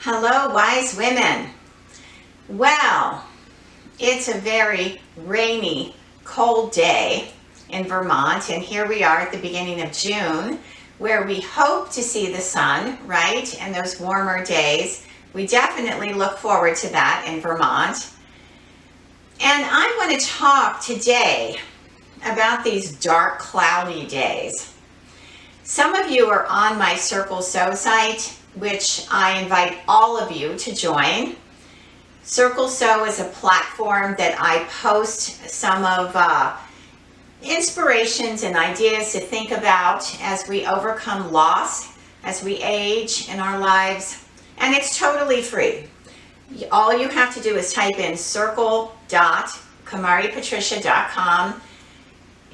Hello, wise women. Well, it's a very rainy, cold day in Vermont, and here we are at the beginning of June, where we hope to see the sun, right? And those warmer days. We definitely look forward to that in Vermont. And I want to talk today about these dark, cloudy days. Some of you are on my CircleSo site, which I invite all of you to join. CircleSo is a platform that I post some of inspirations and ideas to think about as we overcome loss, as we age in our lives, and it's totally free. All you have to do is type in circle.kamaripatricia.com.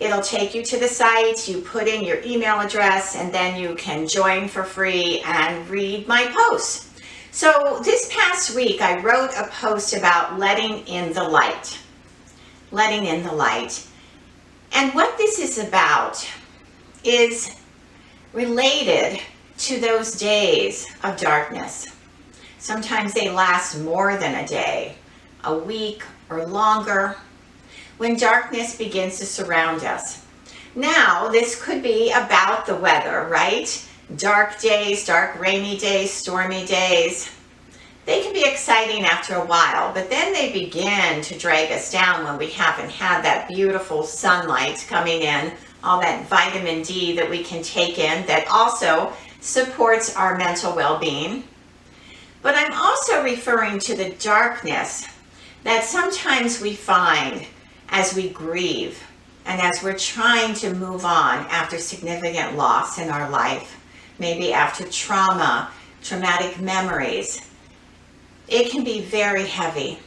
It'll take you to the site, you put in your email address, and then you can join for free and read my posts. So this past week, I wrote a post about letting in the light. Letting in the light. And what this is about is related to those days of darkness. Sometimes they last more than a day, a week or longer, when darkness begins to surround us. Now, this could be about the weather, right? Dark days, dark rainy days, stormy days. They can be exciting after a while, but then they begin to drag us down when we haven't had that beautiful sunlight coming in, all that vitamin D that we can take in that also supports our mental well-being. But I'm also referring to the darkness that sometimes we find as we grieve and as we're trying to move on after significant loss in our life, maybe after trauma, traumatic memories. It can be very heavy.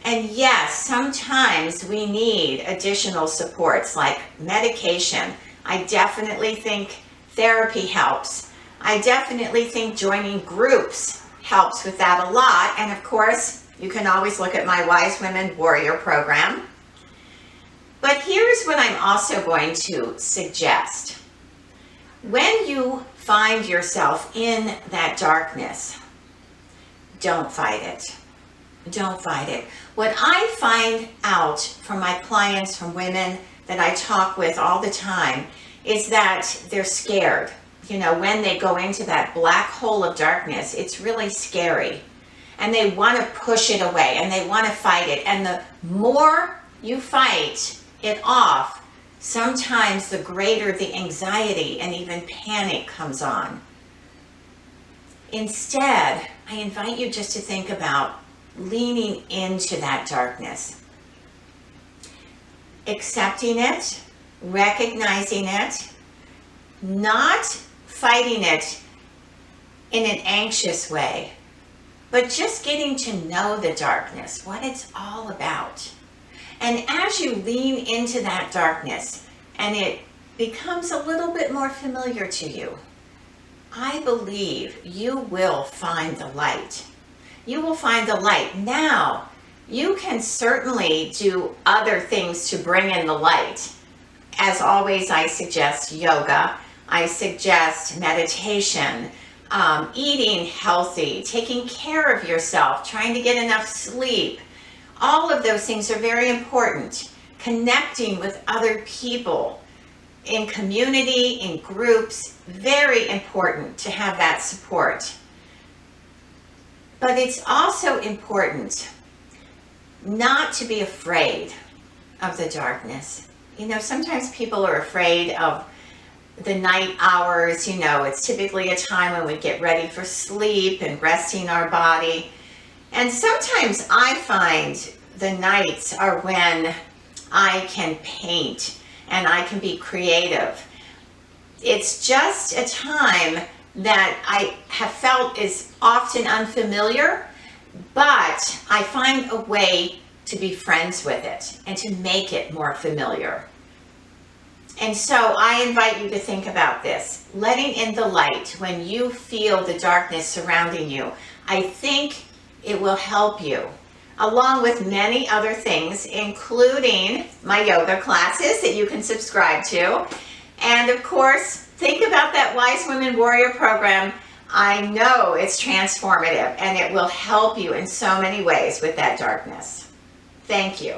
And yes, sometimes we need additional supports like medication. I definitely think therapy helps. I definitely think joining groups helps with that a lot. And of course, you can always look at my Wise Women Warrior program. But here's what I'm also going to suggest. When you find yourself in that darkness, don't fight it. Don't fight it. What I find out from my clients, from women that I talk with all the time, is that they're scared. You know, when they go into that black hole of darkness, it's really scary. And they want to push it away and they want to fight it. And the more you fight it off, sometimes the greater the anxiety and even panic comes on. Instead, I invite you just to think about leaning into that darkness, accepting it, recognizing it, not fighting it in an anxious way, but just getting to know the darkness, what it's all about. And as you lean into that darkness and it becomes a little bit more familiar to you, I believe you will find the light. You will find the light. Now, you can certainly do other things to bring in the light. As always, I suggest yoga. I suggest meditation, eating healthy, taking care of yourself, trying to get enough sleep. All of those things are very important. Connecting with other people in community, in groups, very important to have that support. But it's also important not to be afraid of the darkness. You know, sometimes people are afraid of the night hours. You know, it's typically a time when we get ready for sleep and resting our body. And sometimes I find the nights are when I can paint and I can be creative. It's just a time that I have felt is often unfamiliar, but I find a way to be friends with it and to make it more familiar. And so I invite you to think about this. Letting in the light when you feel the darkness surrounding you. I think it will help you, along with many other things, including my yoga classes that you can subscribe to. And of course, think about that Wise Women Warrior program. I know it's transformative and it will help you in so many ways with that darkness. Thank you.